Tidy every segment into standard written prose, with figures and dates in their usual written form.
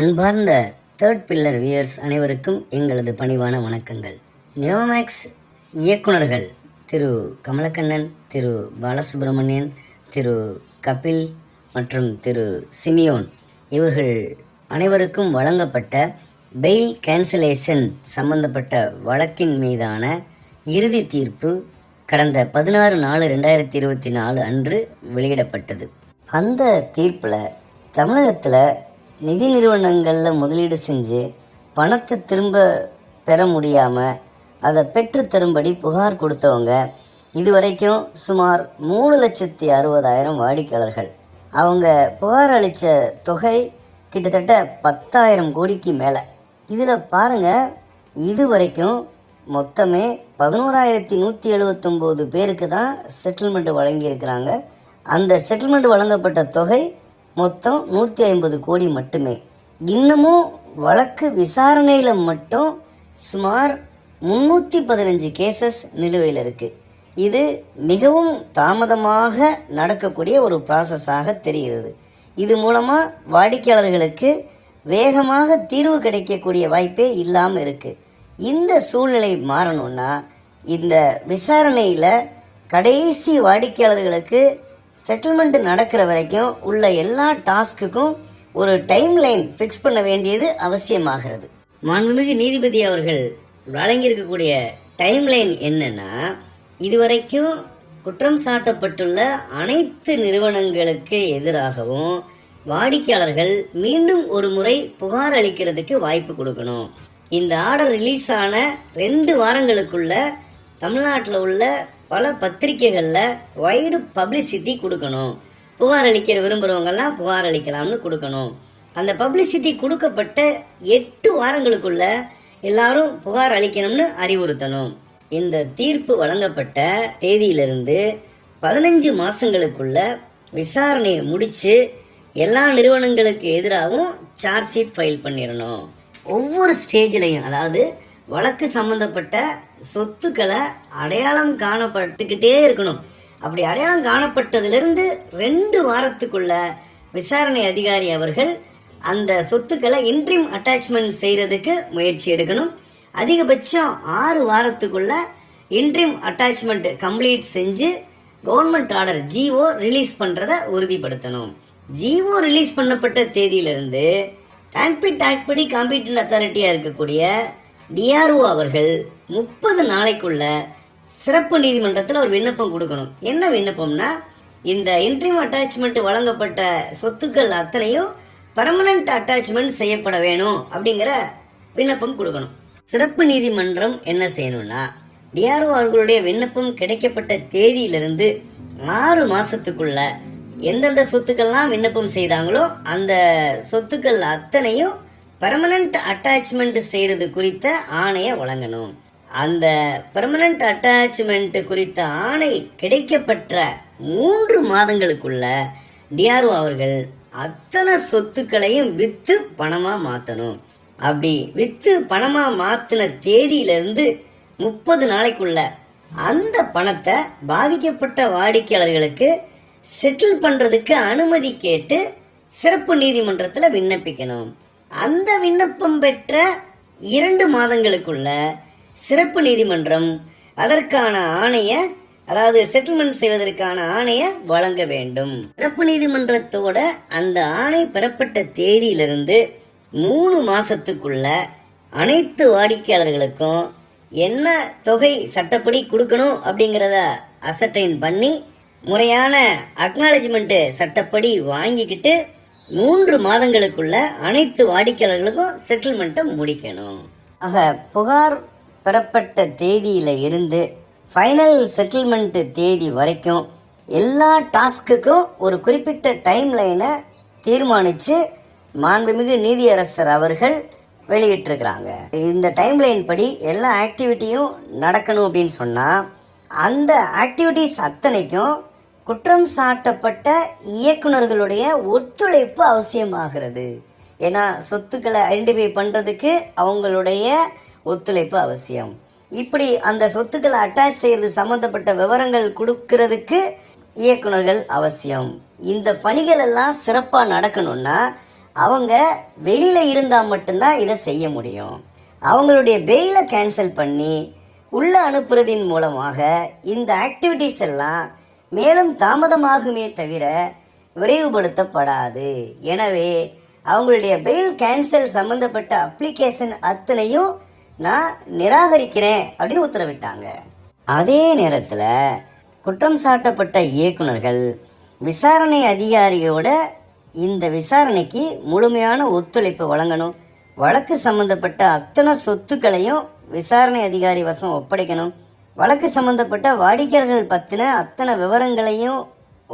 அன்பார்ந்த third pillar wears அனைவருக்கும் எங்களது பணிவான வணக்கங்கள். நியோமேக்ஸ் இயக்குனர்கள் திரு கமலக்கண்ணன், திரு பாலசுப்ரமணியன், திரு கபில் மற்றும் திரு சிமியோன் இவர்கள் அனைவருக்கும் வழங்கப்பட்ட பெயில் கேன்சலேஷன் சம்பந்தப்பட்ட வழக்கின் மீதான இறுதி தீர்ப்பு கடந்த 16/4/2024 அன்று வெளியிடப்பட்டது. அந்த தீர்ப்பில் தமிழகத்தில் நிதி நிறுவனங்களில் முதலீடு செஞ்சு பணத்தை திரும்ப பெற முடியாமல் அதை பெற்றுத்தரும்படி புகார் கொடுத்தவங்க இதுவரைக்கும் சுமார் 3,60,000 வாடிக்கையாளர்கள். அவங்க புகார் அளித்த தொகை கிட்டத்தட்ட 10,000 கோடிக்கு மேலே. இதில் பாருங்கள், இதுவரைக்கும் மொத்தமே 11,179 பேருக்கு தான் செட்டில்மெண்ட் வழங்கியிருக்கிறாங்க. அந்த செட்டில்மெண்ட் வழங்கப்பட்ட தொகை மொத்தம் 150 கோடி மட்டுமே. இன்னமும் வழக்கு விசாரணையில் மட்டும் சுமார் 315 கேசஸ் நிலுவையில் இருக்குது. இது மிகவும் தாமதமாக நடக்கக்கூடிய ஒரு ப்ராசஸாக தெரிகிறது. இது மூலமாக வாடிக்கையாளர்களுக்கு வேகமாக தீர்வு கிடைக்கக்கூடிய வாய்ப்பே இல்லாமல் இருக்குது. இந்த சூழ்நிலை மாறணும்னா இந்த விசாரணையில் கடைசி வாடிக்கையாளர்களுக்கு செட்டில்மெண்ட் நடக்கிற வரைக்கும் உள்ள எல்லா டாஸ்க்குக்கும் ஒரு டைம் லைன் ஃபிக்ஸ் பண்ண வேண்டியது அவசியமாகிறது. மாண்புமிகு நீதிபதி அவர்கள் வழங்கியிருக்கக்கூடிய டைம் லைன் என்னன்னா, இதுவரைக்கும் குற்றம் சாட்டப்பட்டுள்ள அனைத்து நிறுவனங்களுக்கு எதிராகவும் வாடிக்கையாளர்கள் மீண்டும் ஒரு முறை புகார் அளிக்கிறதுக்கு வாய்ப்பு கொடுக்கணும். இந்த ஆர்டர் ரிலீஸ் ஆன 2 வாரங்களுக்குள்ள தமிழ்நாட்டில் உள்ள பல பத்திரிகைகளில் வைடு பப்ளிசிட்டி கொடுக்கணும். புகார் அளிக்கிற விரும்புகிறவங்கெல்லாம் புகார் அளிக்கலாம்னு கொடுக்கணும். அந்த பப்ளிசிட்டி கொடுக்கப்பட்ட 8 வாரங்களுக்குள்ள எல்லாரும் புகார் அளிக்கணும்னு அறிவுறுத்தணும். இந்த தீர்ப்பு வழங்கப்பட்ட தேதியிலிருந்து 15 மாதங்களுக்குள்ள விசாரணையை முடித்து எல்லா நிறுவனங்களுக்கு எதிராகவும் சார்ஜ் ஷீட் ஃபைல் பண்ணிடணும். ஒவ்வொரு ஸ்டேஜ்லையும், அதாவது வழக்கு சம்பந்தப்பட்ட சொத்துக்களை அடையாளம் காணப்பட்டுக்கிட்டே இருக்கணும். அப்படி அடையாளம் காணப்பட்டதிலிருந்து 2 வாரத்துக்குள்ள விசாரணை அதிகாரி அவர்கள் அந்த சொத்துக்களை இன்ட்ரீம் அட்டாச்மெண்ட் செய்கிறதுக்கு முயற்சி எடுக்கணும். அதிகபட்சம் 6 வாரத்துக்குள்ள இன்ட்ரீம் அட்டாச்மெண்ட் கம்ப்ளீட் செஞ்சு கவர்மெண்ட் ஆர்டர் ஜிஓ ரிலீஸ் பண்ணுறதை உறுதிப்படுத்தணும். ஜிஓ ரிலீஸ் பண்ணப்பட்ட தேதியிலிருந்து டான்பீட் ஆக்ட் படி காம்பீட்டன்ட் அத்தாரிட்டியாக இருக்கக்கூடிய டிஆர்ஓ அவர்கள் 30 நாளைக்குள்ள சிறப்பு நீதிமன்றத்தில் ஒரு விண்ணப்பம் கொடுக்கணும். என்ன விண்ணப்பம்னா, இந்த இன்ட்ரீம் அட்டாச்மெண்ட் வழங்கப்பட்ட சொத்துக்கள் அத்தனையும் பர்மனன்ட் அட்டாச்மெண்ட் செய்யப்பட வேணும் அப்படிங்கிற விண்ணப்பம் கொடுக்கணும். சிறப்பு நீதிமன்றம் என்ன செய்யணும்னா, டிஆர்ஓ அவர்களுடைய விண்ணப்பம் கிடைக்கப்பட்ட தேதியிலிருந்து 6 மாசத்துக்குள்ள எந்தெந்த சொத்துக்கள்லாம் விண்ணப்பம் செய்தாங்களோ அந்த சொத்துக்கள் அத்தனையும் பெர்மனன்ட் அட்டாச்மெண்ட் செய்கிறது குறித்த ஆணையை வழங்கணும். அந்த பெர்மனன்ட் அட்டாச்மெண்ட் குறித்த ஆணை கிடைக்கப்பட்ட 3 மாதங்களுக்குள்ள டிஆர்ஓ அவர்கள் அத்தனை சொத்துக்களையும் விற்று பணமாக மாற்றணும். அப்படி விற்று பணமாக மாற்றின தேதியிலிருந்து 30 நாளைக்குள்ள அந்த பணத்தை பாதிக்கப்பட்ட வாடிக்கையாளர்களுக்கு செட்டில் பண்ணுறதுக்கு அனுமதி கேட்டு சிறப்பு நீதிமன்றத்தில் விண்ணப்பிக்கணும். அந்த விண்ணப்பம் பெற்ற 2 மாதங்களுக்குள்ள சிறப்பு நீதிமன்றம் அதற்கான ஆணையை, அதாவது செட்டில்மெண்ட் செய்வதற்கான ஆணையை வழங்க வேண்டும். சிறப்பு நீதிமன்றத்தோட அந்த ஆணை பெறப்பட்ட தேதியிலிருந்து 3 மாசத்துக்குள்ள அனைத்து வாடிக்கையாளர்களுக்கும் என்ன தொகை சட்டப்படி கொடுக்கணும் அப்படிங்கிறத அசர்டைன் பண்ணி முறையான அக்னாலஜ்மெண்ட் சட்டப்படி வாங்கிக்கிட்டு 3 மாதங்களுக்குள்ள அனைத்து வாடிக்கையாளர்களுக்கும் செட்டில்மெண்ட்டை முடிக்கணும். ஆக புகார் பெறப்பட்ட தேதியில இருந்து ஃபைனல் செட்டில்மெண்ட் தேதி வரைக்கும் எல்லா டாஸ்க்குக்கும் ஒரு குறிப்பிட்ட டைம் லைனை தீர்மானித்து மாண்புமிகு நீதியரசர் அவர்கள் வெளியிட்டிருக்கிறாங்க. இந்த டைம் லைன் படி எல்லா ஆக்டிவிட்டியும் நடக்கணும் அப்படின்னு சொன்னால் அந்த ஆக்டிவிட்டிஸ் அத்தனைக்கும் குற்றம் சாட்டப்பட்ட இயக்குநர்களுடைய ஒத்துழைப்பு அவசியமாகிறது. ஏன்னா சொத்துக்களை ஐடென்டிஃபை பண்ணுறதுக்கு அவங்களுடைய ஒத்துழைப்பு அவசியம். இப்படி அந்த சொத்துக்களை அட்டாச் செய்யறது சம்மந்தப்பட்ட விவரங்கள் கொடுக்கறதுக்கு இயக்குநர்கள் அவசியம். இந்த பணிகள் எல்லாம் சிறப்பாக நடக்கணும்னா அவங்க வெளியில் இருந்தால் மட்டும்தான் இதை செய்ய முடியும். அவங்களுடைய பெயிலை கேன்சல் பண்ணி உள்ளே அனுப்புறதின் மூலமாக இந்த ஆக்டிவிட்டீஸ் எல்லாம் மேலும் தாமதமாகுமே தவிர விரைவுபடுத்தப்படாது. எனவே அவங்களுடைய பெயில் கேன்சல் சம்மந்தப்பட்ட அப்ளிகேஷன் அத்தனையும் நான் நிராகரிக்கிறேன் அப்படின்னு உத்தரவிட்டாங்க. அதே நேரத்தில் குற்றம் சாட்டப்பட்ட இயக்குனர்கள் விசாரணை அதிகாரியோட இந்த விசாரணைக்கு முழுமையான ஒத்துழைப்பு வழங்கணும். வழக்கு சம்பந்தப்பட்ட அத்தனை சொத்துக்களையும் விசாரணை அதிகாரி வசம் ஒப்படைக்கணும். வழக்கு சம்பந்தப்பட்ட வாடிக்கையாளர்கள் பற்றின அத்தனை விவரங்களையும்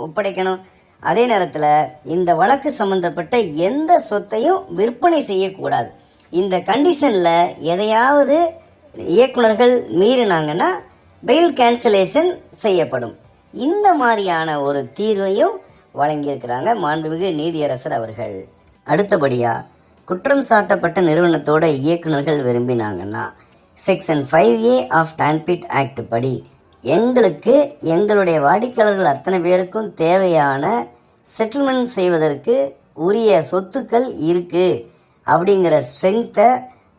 ஒப்படைக்கணும். அதே நேரத்தில் இந்த வழக்கு சம்பந்தப்பட்ட எந்த சொத்தையும் விற்பனை செய்யக்கூடாது. இந்த கண்டிஷனில் எதையாவது இயக்குனர்கள் மீறினாங்கன்னா பெயில் கேன்சலேஷன் செய்யப்படும். இந்த மாதிரியான ஒரு தீர்வையும் வழங்கியிருக்கிறாங்க மாண்புமிகு நீதியரசர் அவர்கள். அடுத்தபடியாக குற்றம் சாட்டப்பட்ட நிறுவனத்தோட இயக்குனர்கள் விரும்பினாங்கன்னா section 5A of TANPID act படி எங்களுக்கு எங்களுடைய வாடிக்கையாளர்கள் அத்தனை பேருக்கும் தேவையான செட்டில்மெண்ட் செய்வதற்கு உரிய சொத்துக்கள் இருக்குது அப்படிங்கிற ஸ்ட்ரெங்த்தை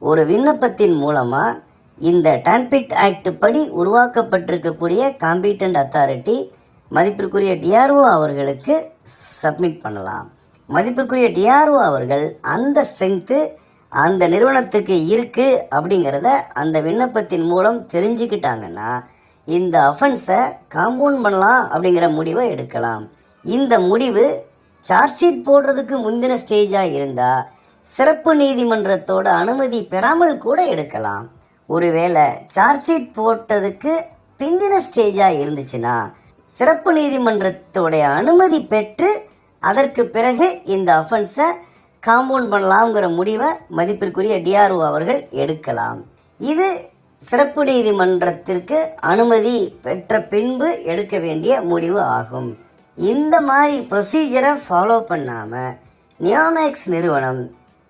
ஒரு விண்ணப்பத்தின் மூலமாக இந்த டான்பிட் ஆக்ட் படி உருவாக்கப்பட்டிருக்கக்கூடிய காம்பீட்டன்ட் அத்தாரிட்டி மதிப்பிற்குரிய டிஆர்ஓ அவர்களுக்கு சப்மிட் பண்ணலாம். மதிப்பிற்குரிய டிஆர்ஓ அவர்கள் அந்த ஸ்ட்ரெங்த்து அந்த நிறுவனத்துக்கு இருக்குது அப்படிங்கிறத அந்த விண்ணப்பத்தின் மூலம் தெரிஞ்சுக்கிட்டாங்கன்னா இந்த அஃபென்ஸை காம்பவுண்ட் பண்ணலாம் அப்படிங்கிற முடிவை எடுக்கலாம். இந்த முடிவு சார்ஜ் ஷீட் போடுறதுக்கு முந்தின ஸ்டேஜாக இருந்தால் சிறப்பு நீதிமன்றத்தோட அனுமதி பெறாமல் கூட எடுக்கலாம். ஒருவேளை சார்ஜ் ஷீட் போட்டதுக்கு பிந்தின ஸ்டேஜாக இருந்துச்சுன்னா சிறப்பு நீதிமன்றத்தோடைய அனுமதி பெற்று அதற்கு பிறகு இந்த அஃபென்ஸை காம்பவுண்ட் பண்ணலாம்ங்கிற முடிவை மதிப்பிற்குரிய டிஆர்ஓ அவர்கள் எடுக்கலாம். இது சிறப்பு நீதிமன்றத்திற்கு அனுமதி பெற்ற பின்பு எடுக்க வேண்டிய முடிவு ஆகும். இந்த மாதிரி ப்ரொசீஜரை ஃபாலோ பண்ணாமல் நியோமேக்ஸ் நிறுவனம்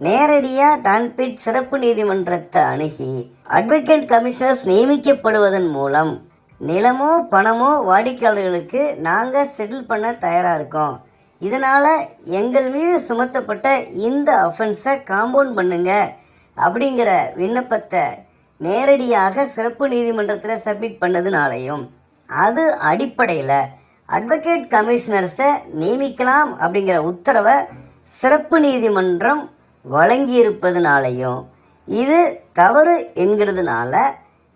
நேரடியாக டான்பிட் சிறப்பு நீதிமன்றத்தை அணுகி அட்வொகேட் கமிஷனர்ஸ் நியமிக்கப்படுவதன் மூலம் நிலமோ பணமோ வாடிக்கையாளர்களுக்கு நாங்கள் செட்டில் பண்ண தயாராக இருக்கோம், இதனால் எங்கள் மீது சுமத்தப்பட்ட இந்த அஃபென்ஸை காம்பவுண்ட் பண்ணுங்க அப்படிங்கிற விண்ணப்பத்தை நேரடியாக சிறப்பு நீதிமன்றத்தில் சப்மிட் பண்ணதுனாலையும் அது அடிப்படையில் அட்வொகேட் கமிஷனர்ஸை நியமிக்கலாம் அப்படிங்கிற உத்தரவை சிறப்பு நீதிமன்றம் வழங்கியிருப்பதுனாலையும் இது தவறு என்கிறதுனால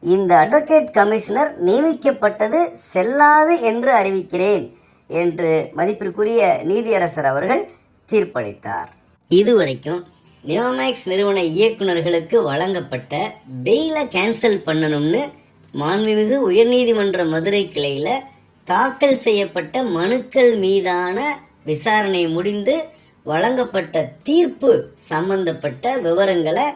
இந்த அட்வொகேட் கமிஷனர் நியமிக்கப்பட்டது செல்லாது என்று அறிவிக்கிறேன் என்று மதிப்பிற்குரிய நீதியரசர் அவர்கள் தீர்ப்பளித்தார். இதுவரைக்கும் நியோமேக்ஸ் நிறுவன இயக்குநர்களுக்கு வழங்கப்பட்ட பெயிலை கேன்சல் பண்ணணும்னு மாண்புமிகு உயர்நீதிமன்ற மதுரை கிளையில் தாக்கல் செய்யப்பட்ட மனுக்கள் மீதான விசாரணை முடிந்து வழங்கப்பட்ட தீர்ப்பு சம்பந்தப்பட்ட விவரங்களை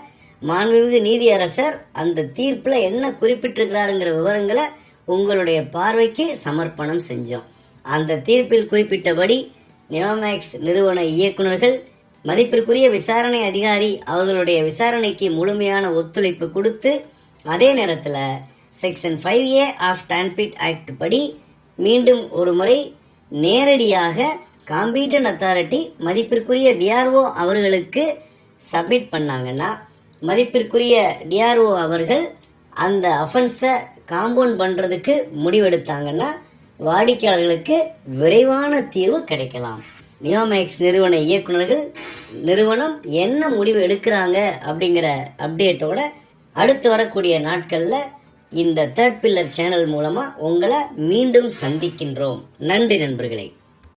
மாண்புமிகு நீதியரசர் அந்த தீர்ப்பில் என்ன குறிப்பிட்டிருக்கிறாருங்கிற விவரங்களை உங்களுடைய பார்வைக்கு சமர்ப்பணம் செஞ்சோம். அந்த தீர்ப்பில் குறிப்பிட்டபடி நியோமேக்ஸ் நிறுவன இயக்குநர்கள் மதிப்பிற்குரிய விசாரணை அதிகாரி அவர்களுடைய விசாரணைக்கு முழுமையான ஒத்துழைப்பு கொடுத்து அதே நேரத்தில் section 5A of TANPID act படி மீண்டும் ஒரு முறை நேரடியாக காம்பீட்டன்ட் அத்தாரிட்டி மதிப்பிற்குரிய டிஆர்ஓ அவர்களுக்கு சப்மிட் பண்ணாங்கன்னா மதிப்பிற்குரிய டிஆர்ஓ அவர்கள் அந்த அஃபென்ஸை காம்பவுண்ட் பண்ணுறதுக்கு முடிவெடுத்தாங்கன்னா வாடிக்கையாளர்களுக்கு விரைவான தீர்வு கிடைக்கலாம். நியோமேக்ஸ் நிறுவன இயக்குநர்கள் நிறுவனம் என்ன முடிவு எடுக்கிறாங்க அப்படிங்கிற அப்டேட்டோட அடுத்து வரக்கூடிய நாட்களில் இந்த தேர்ட் பில்லர் சேனல் மூலமாக உங்களை மீண்டும் சந்திக்கின்றோம். நன்றி நண்பர்களே.